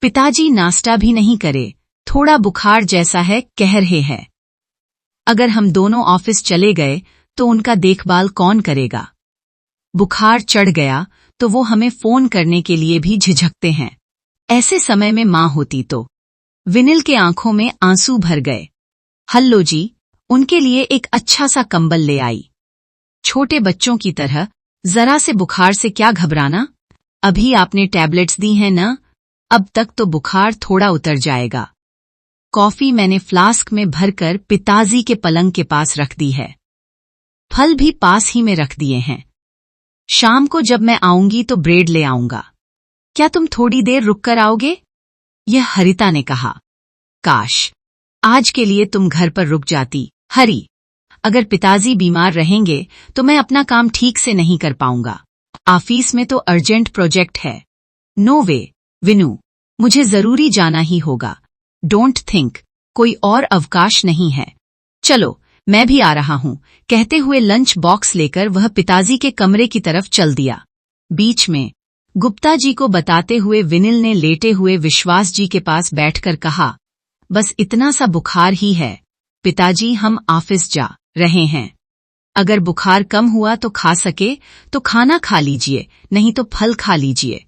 पिताजी नाश्ता भी नहीं करे, थोड़ा बुखार जैसा है कह रहे हैं। अगर हम दोनों ऑफिस चले गए तो उनका देखभाल कौन करेगा? बुखार चढ़ गया तो वो हमें फोन करने के लिए भी झिझकते हैं। ऐसे समय में माँ होती तो। विनिल के आंखों में आंसू भर गए। हल्लो जी, उनके लिए एक अच्छा सा कंबल ले आई। छोटे बच्चों की तरह, जरा से बुखार से क्या घबराना? अभी आपने टैबलेट्स दी हैं ना? अब तक तो बुखार थोड़ा उतर जाएगा। कॉफी मैंने फ्लास्क में भरकर पिताजी के पलंग के पास रख दी है। फल भी पास ही में रख दिए हैं। शाम को जब मैं आऊंगी तो ब्रेड ले आऊंगा। क्या तुम थोड़ी देर रुक कर आओगे? यह हरिता ने कहा। काश आज के लिए तुम घर पर रुक जाती, हरी। अगर पिताजी बीमार रहेंगे तो मैं अपना काम ठीक से नहीं कर पाऊंगा। ऑफिस में तो अर्जेंट प्रोजेक्ट है। नो वे, विनू, मुझे जरूरी जाना ही होगा। डोंट थिंक, कोई और अवकाश नहीं है। चलो, मैं भी आ रहा हूं, कहते हुए लंच बॉक्स लेकर वह पिताजी के कमरे की तरफ चल दिया। बीच में गुप्ता जी को बताते हुए विनिल ने लेटे हुए विश्वास जी के पास बैठकर कहा, बस इतना सा बुखार ही है पिताजी, हम ऑफिस जा रहे हैं। अगर बुखार कम हुआ तो खा सके तो खाना खा लीजिए, नहीं तो फल खा लीजिए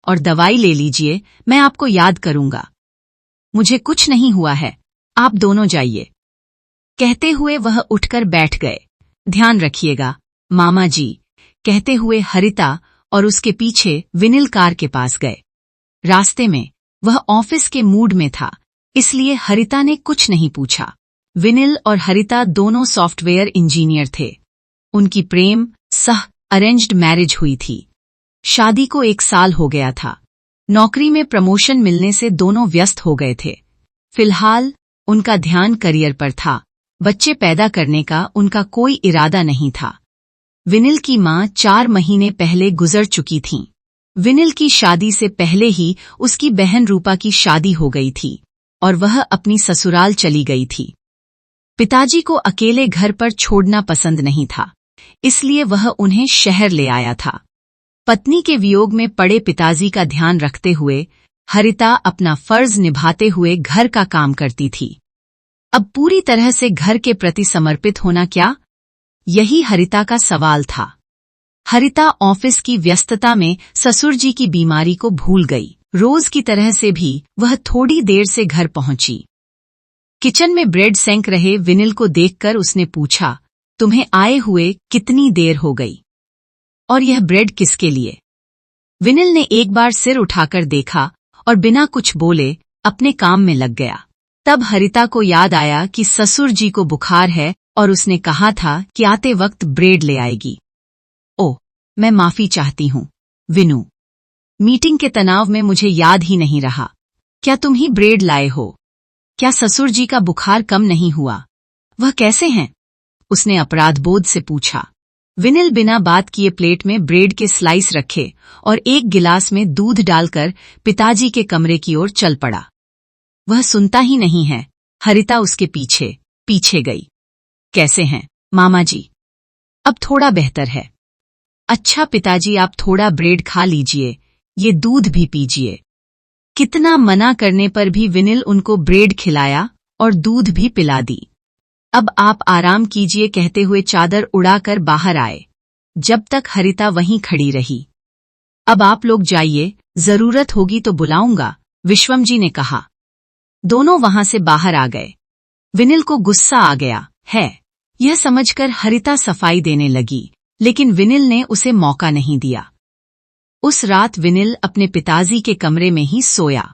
और दवाई ले लीजिए, मैं आपको याद करूंगा। मुझे कुछ नहीं हुआ है, आप दोनों जाइए। कहते हुए वह उठकर बैठ गए। ध्यान रखिएगा मामा जी, कहते हुए हरिता और उसके पीछे विनिल कार के पास गए। रास्ते में वह ऑफिस के मूड में था, इसलिए हरिता ने कुछ नहीं पूछा। विनिल और हरिता दोनों सॉफ्टवेयर इंजीनियर थे। उनकी प्रेम सह अरेंज्ड मैरिज हुई थी। शादी को 1 साल हो गया था। नौकरी में प्रमोशन मिलने से दोनों व्यस्त हो गए थे। फिलहाल उनका ध्यान करियर पर था। बच्चे पैदा करने का उनका कोई इरादा नहीं था। विनिल की मां 4 महीने पहले गुजर चुकी थीं। विनिल की शादी से पहले ही उसकी बहन रूपा की शादी हो गई थी और वह अपनी ससुराल चली गई थी। पिताजी को अकेले घर पर छोड़ना पसंद नहीं था, इसलिए वह उन्हें शहर ले आया था। पत्नी के वियोग में पड़े पिताजी का ध्यान रखते हुए हरिता अपना फर्ज निभाते हुए घर का काम करती थी। अब पूरी तरह से घर के प्रति समर्पित होना क्या? यही हरिता का सवाल था। हरिता ऑफिस की व्यस्तता में ससुर जी की बीमारी को भूल गई। रोज की तरह से भी वह थोड़ी देर से घर पहुंची। किचन में ब्रेड सेंक रहे विनिल को देखकर उसने पूछा, तुम्हें आए हुए कितनी देर हो गई? और यह ब्रेड किसके लिए? विनिल ने एक बार सिर उठाकर देखा और बिना कुछ बोले अपने काम में लग गया। तब हरिता को याद आया कि ससुर जी को बुखार है और उसने कहा था कि आते वक्त ब्रेड ले आएगी। ओह, मैं माफी चाहती हूँ विनू, मीटिंग के तनाव में मुझे याद ही नहीं रहा। क्या तुम ही ब्रेड लाए हो? क्या ससुर जी का बुखार कम नहीं हुआ? वह कैसे हैं? उसने अपराधबोध से पूछा। विनिल बिना बात किए प्लेट में ब्रेड के स्लाइस रखे और एक गिलास में दूध डालकर पिताजी के कमरे की ओर चल पड़ा। वह सुनता ही नहीं है। हरिता उसके पीछे पीछे गई। कैसे हैं मामा जी? अब थोड़ा बेहतर है। अच्छा पिताजी, आप थोड़ा ब्रेड खा लीजिए, ये दूध भी पीजिए। कितना मना करने पर भी विनिल उनको ब्रेड खिलाया और दूध भी पिला दी। अब आप आराम कीजिए, कहते हुए चादर उड़ाकर बाहर आए, जब तक हरिता वहीं खड़ी रही। अब आप लोग जाइए, जरूरत होगी तो बुलाऊंगा, विश्वम जी ने कहा। दोनों वहां से बाहर आ गए। विनिल को गुस्सा आ गया है, यह समझकर हरिता सफाई देने लगी, लेकिन विनिल ने उसे मौका नहीं दिया। उस रात विनिल अपने पिताजी के कमरे में ही सोया।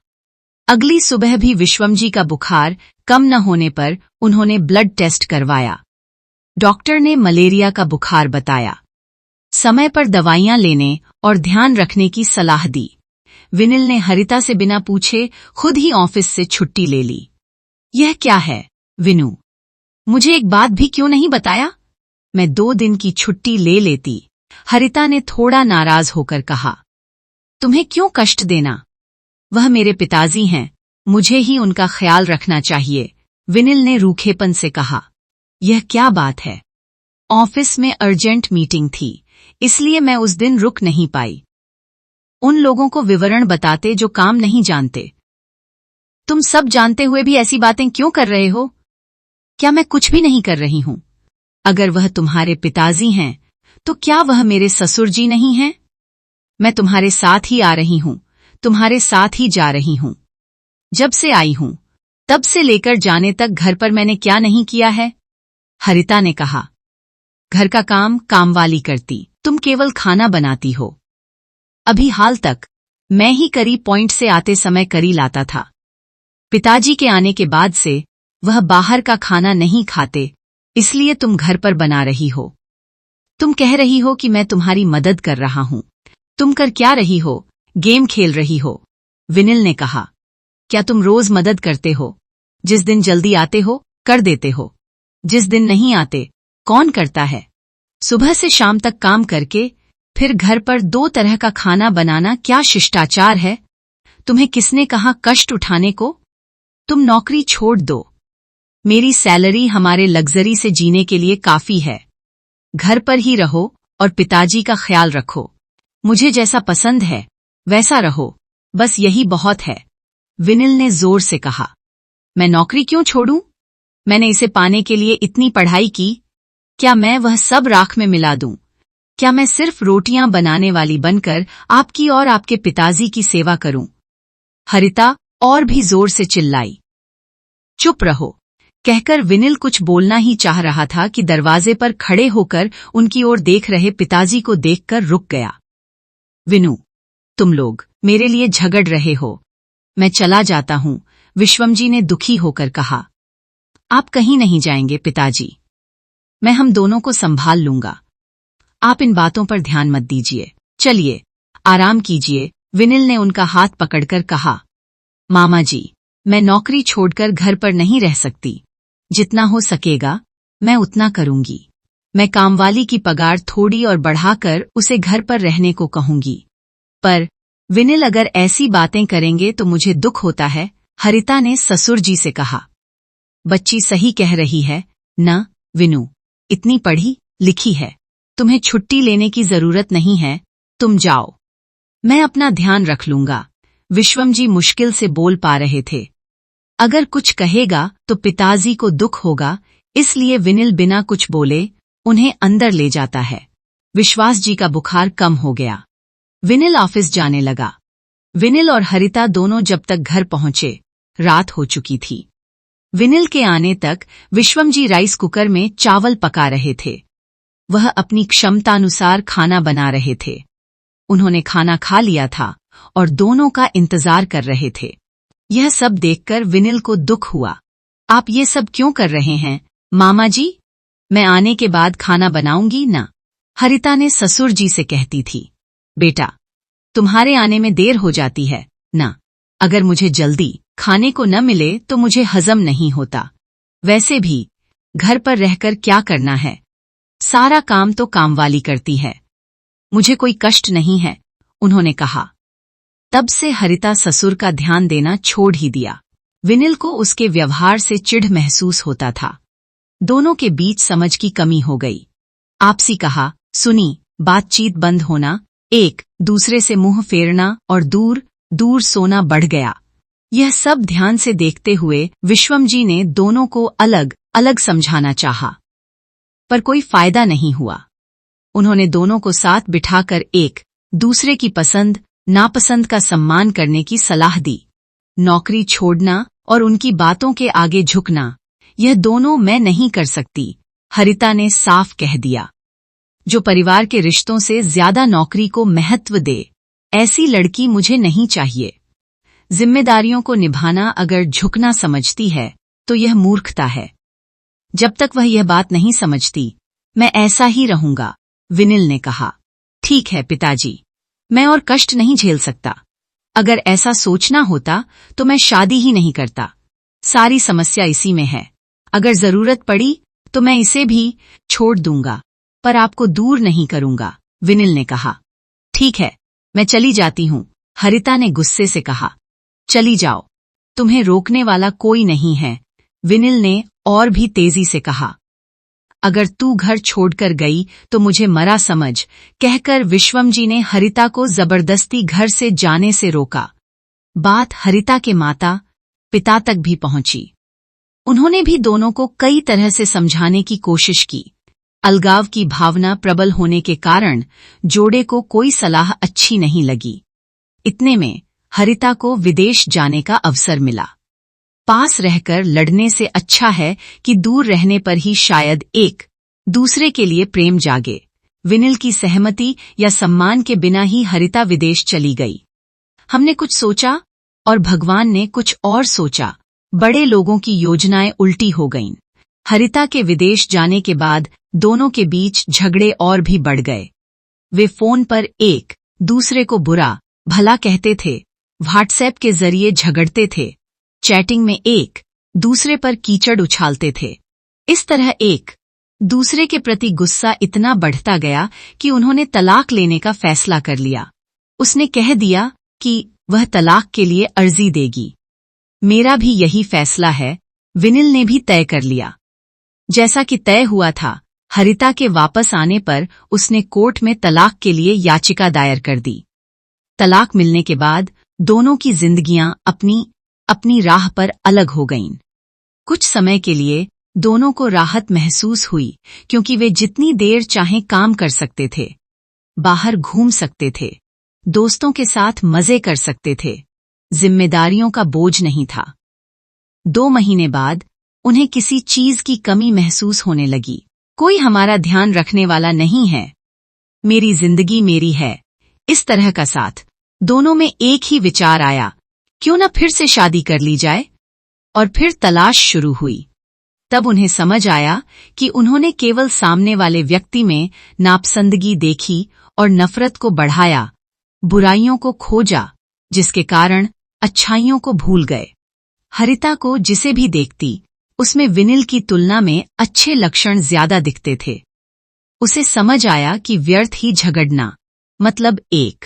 अगली सुबह भी विश्वम जी का बुखार कम न होने पर उन्होंने ब्लड टेस्ट करवाया। डॉक्टर ने मलेरिया का बुखार बताया। समय पर दवाइयां लेने और ध्यान रखने की सलाह दी। विनिल ने हरिता से बिना पूछे खुद ही ऑफिस से छुट्टी ले ली। यह क्या है विनू, मुझे एक बात भी क्यों नहीं बताया? मैं 2 दिन की छुट्टी ले लेती, हरिता ने थोड़ा नाराज होकर कहा। तुम्हें क्यों कष्ट देना? वह मेरे पिताजी हैं, मुझे ही उनका ख्याल रखना चाहिए, विनिल ने रूखेपन से कहा। यह क्या बात है? ऑफिस में अर्जेंट मीटिंग थी, इसलिए मैं उस दिन रुक नहीं पाई। उन लोगों को विवरण बताते जो काम नहीं जानते। तुम सब जानते हुए भी ऐसी बातें क्यों कर रहे हो? क्या मैं कुछ भी नहीं कर रही हूं? अगर वह तुम्हारे पिताजी हैं, तो क्या वह मेरे ससुर जी नहीं हैं? मैं तुम्हारे साथ ही आ रही हूं, तुम्हारे साथ ही जा रही हूं। जब से आई हूं, तब से लेकर जाने तक घर पर मैंने क्या नहीं किया है? हरिता ने कहा। घर का काम कामवाली करती, तुम केवल खाना बनाती हो। अभी हाल तक मैं ही करी पॉइंट से आते समय करी लाता था। पिताजी के आने के बाद से वह बाहर का खाना नहीं खाते, इसलिए तुम घर पर बना रही हो। तुम कह रही हो कि मैं तुम्हारी मदद कर रहा हूं। तुम कर क्या रही हो? गेम खेल रही हो। विनिल ने कहा। क्या तुम रोज मदद करते हो? जिस दिन जल्दी आते हो, कर देते हो। जिस दिन नहीं आते, कौन करता है? सुबह से शाम तक काम करके फिर घर पर 2 तरह का खाना बनाना क्या शिष्टाचार है? तुम्हें किसने कहा कष्ट उठाने को? तुम नौकरी छोड़ दो। मेरी सैलरी हमारे लग्जरी से जीने के लिए काफी है। घर पर ही रहो और पिताजी का ख्याल रखो। मुझे जैसा पसंद है वैसा रहो, बस यही बहुत है। विनिल ने जोर से कहा। मैं नौकरी क्यों छोड़ूं? मैंने इसे पाने के लिए इतनी पढ़ाई की। क्या मैं वह सब राख में मिला दूं? क्या मैं सिर्फ रोटियां बनाने वाली बनकर आपकी और आपके पिताजी की सेवा करूं? हरिता और भी जोर से चिल्लाई। चुप रहो, कहकर विनिल कुछ बोलना ही चाह रहा था कि दरवाजे पर खड़े होकर उनकी ओर देख रहे पिताजी को देखकर रुक गया। विनु, तुम लोग मेरे लिए झगड़ रहे हो। मैं चला जाता हूं, विश्वमजी ने दुखी होकर कहा। आप कहीं नहीं जाएंगे पिताजी। मैं हम दोनों को संभाल लूंगा। आप इन बातों पर ध्यान मत दीजिए। चलिए, आराम कीजिए, विनिल ने उनका हाथ पकड़कर कहा। मामा जी, मैं नौकरी छोड़कर घर पर नहीं रह सकती। जितना हो सकेगा, मैं उतना करूंगी। मैं कामवाली की पगार थोड़ी और बढ़ाकर उसे घर पर रहने को कहूंगी। पर विनिल अगर ऐसी बातें करेंगे तो मुझे दुख होता है, हरिता ने ससुर जी से कहा। बच्ची सही कह रही है ना विनु, इतनी पढ़ी लिखी है, तुम्हें छुट्टी लेने की जरूरत नहीं है, तुम जाओ। मैं अपना ध्यान रख लूंगा, विश्वमजी मुश्किल से बोल पा रहे थे। अगर कुछ कहेगा तो पिताजी को दुख होगा, इसलिए विनिल बिना कुछ बोले उन्हें अंदर ले जाता है। विश्वास जी का बुखार कम हो गया। विनिल ऑफिस जाने लगा। विनिल और हरिता दोनों जब तक घर पहुंचे, रात हो चुकी थी। विनिल के आने तक विश्वमजी राइस कुकर में चावल पका रहे थे। वह अपनी क्षमतानुसार खाना बना रहे थे। उन्होंने खाना खा लिया था और दोनों का इंतजार कर रहे थे। यह सब देखकर विनिल को दुख हुआ। आप ये सब क्यों कर रहे हैं, मामा जी? मैं आने के बाद खाना बनाऊंगी ना, हरिता ने ससुर जी से कहती थी। बेटा, तुम्हारे आने में देर हो जाती है ना। अगर मुझे जल्दी खाने को न मिले तो मुझे हजम नहीं होता। वैसे भी घर पर रहकर क्या करना है, सारा काम तो कामवाली करती है। मुझे कोई कष्ट नहीं है, उन्होंने कहा। तब से हरिता ससुर का ध्यान देना छोड़ ही दिया। विनिल को उसके व्यवहार से चिढ़ महसूस होता था। दोनों के बीच समझ की कमी हो गई। आपसी कहा सुनी बातचीत बंद होना, एक दूसरे से मुंह फेरना और दूर दूर सोना बढ़ गया। यह सब ध्यान से देखते हुए विश्वमजी ने दोनों को अलग अलग समझाना चाहा, पर कोई फायदा नहीं हुआ। उन्होंने दोनों को साथ बिठाकर एक दूसरे की पसंद नापसंद का सम्मान करने की सलाह दी। नौकरी छोड़ना और उनकी बातों के आगे झुकना, यह दोनों मैं नहीं कर सकती, हरिता ने साफ कह दिया। जो परिवार के रिश्तों से ज्यादा नौकरी को महत्व दे, ऐसी लड़की मुझे नहीं चाहिए। जिम्मेदारियों को निभाना अगर झुकना समझती है तो यह मूर्खता है। जब तक वह यह बात नहीं समझती, मैं ऐसा ही रहूंगा, विनिल ने कहा। ठीक है पिताजी, मैं और कष्ट नहीं झेल सकता। अगर ऐसा सोचना होता तो मैं शादी ही नहीं करता। सारी समस्या इसी में है। अगर जरूरत पड़ी तो मैं इसे भी छोड़ दूंगा, पर आपको दूर नहीं करूंगा, विनिल ने कहा। ठीक है, मैं चली जाती हूं, हरिता ने गुस्से से कहा। चली जाओ, तुम्हें रोकने वाला कोई नहीं है, विनिल ने और भी तेजी से कहा। अगर तू घर छोड़कर गई तो मुझे मरा समझ, कहकर विश्वम जी ने हरिता को जबरदस्ती घर से जाने से रोका। बात हरिता के माता पिता तक भी पहुंची। उन्होंने भी दोनों को कई तरह से समझाने की कोशिश की। अलगाव की भावना प्रबल होने के कारण जोड़े को कोई सलाह अच्छी नहीं लगी। इतने में हरिता को विदेश जाने का अवसर मिला। पास रहकर लड़ने से अच्छा है कि दूर रहने पर ही शायद एक दूसरे के लिए प्रेम जागे। विनिल की सहमति या सम्मान के बिना ही हरिता विदेश चली गई। हमने कुछ सोचा और भगवान ने कुछ और सोचा। बड़े लोगों की योजनाएं उल्टी हो गईं। हरिता के विदेश जाने के बाद दोनों के बीच झगड़े और भी बढ़ गए। वे फोन पर एक दूसरे को बुरा भला कहते थे, व्हाट्सएप के जरिए झगड़ते थे, चैटिंग में एक दूसरे पर कीचड़ उछालते थे। इस तरह एक दूसरे के प्रति गुस्सा इतना बढ़ता गया कि उन्होंने तलाक लेने का फैसला कर लिया। उसने कह दिया कि वह तलाक के लिए अर्जी देगी। मेरा भी यही फैसला है, विनिल ने भी तय कर लिया। जैसा कि तय हुआ था, हरिता के वापस आने पर उसने कोर्ट में तलाक के लिए याचिका दायर कर दी। तलाक मिलने के बाद दोनों की जिंदगियां अपनी अपनी राह पर अलग हो गईं। कुछ समय के लिए दोनों को राहत महसूस हुई, क्योंकि वे जितनी देर चाहें काम कर सकते थे, बाहर घूम सकते थे, दोस्तों के साथ मजे कर सकते थे। जिम्मेदारियों का बोझ नहीं था। 2 महीने बाद उन्हें किसी चीज की कमी महसूस होने लगी। कोई हमारा ध्यान रखने वाला नहीं है, मेरी जिंदगी मेरी है, इस तरह का साथ। दोनों में एक ही विचार आया, क्यों न फिर से शादी कर ली जाए। और फिर तलाश शुरू हुई। तब उन्हें समझ आया कि उन्होंने केवल सामने वाले व्यक्ति में नापसंदगी देखी और नफरत को बढ़ाया, बुराइयों को खोजा, जिसके कारण अच्छाइयों को भूल गए। हरिता को जिसे भी देखती, उसमें विनिल की तुलना में अच्छे लक्षण ज्यादा दिखते थे। उसे समझ आया कि व्यर्थ ही झगड़ना मतलब एक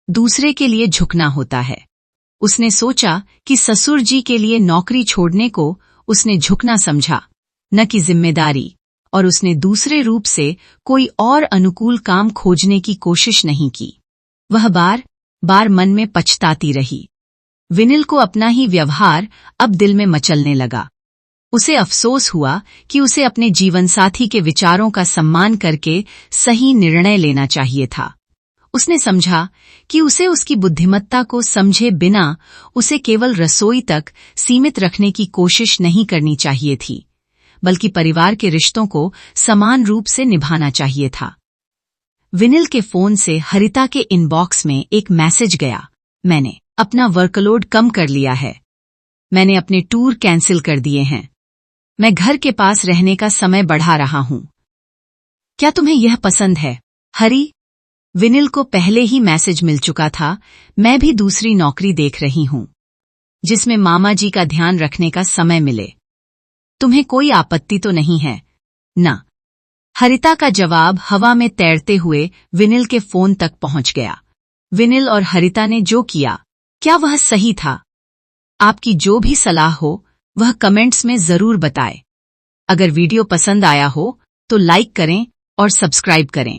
दूसरे के लिए झुकना होता है। उसने सोचा कि ससुर जी के लिए नौकरी छोड़ने को उसने झुकना समझा, न कि जिम्मेदारी, और उसने दूसरे रूप से कोई और अनुकूल काम खोजने की कोशिश नहीं की। वह बार बार मन में पछताती रही। विनिल को अपना ही व्यवहार अब दिल में मचलने लगा। उसे अफसोस हुआ कि उसे अपने जीवनसाथी के विचारों का सम्मान करके सही निर्णय लेना चाहिए था। उसने समझा कि उसे उसकी बुद्धिमत्ता को समझे बिना उसे केवल रसोई तक सीमित रखने की कोशिश नहीं करनी चाहिए थी, बल्कि परिवार के रिश्तों को समान रूप से निभाना चाहिए था। विनिल के फोन से हरिता के इनबॉक्स में एक मैसेज गया, मैंने अपना वर्कलोड कम कर लिया है। मैंने अपने टूर कैंसिल कर दिए हैं। मैं घर के पास रहने का समय बढ़ा रहा हूं। क्या तुम्हें यह पसंद है, हरी? विनिल को पहले ही मैसेज मिल चुका था, मैं भी दूसरी नौकरी देख रही हूं, जिसमें मामा जी का ध्यान रखने का समय मिले। तुम्हें कोई आपत्ति तो नहीं है ना? हरिता का जवाब हवा में तैरते हुए विनिल के फोन तक पहुंच गया। विनिल और हरिता ने जो किया, क्या वह सही था? आपकी जो भी सलाह हो वह कमेंट्स में जरूर बताएं। अगर वीडियो पसंद आया हो तो लाइक करें और सब्सक्राइब करें।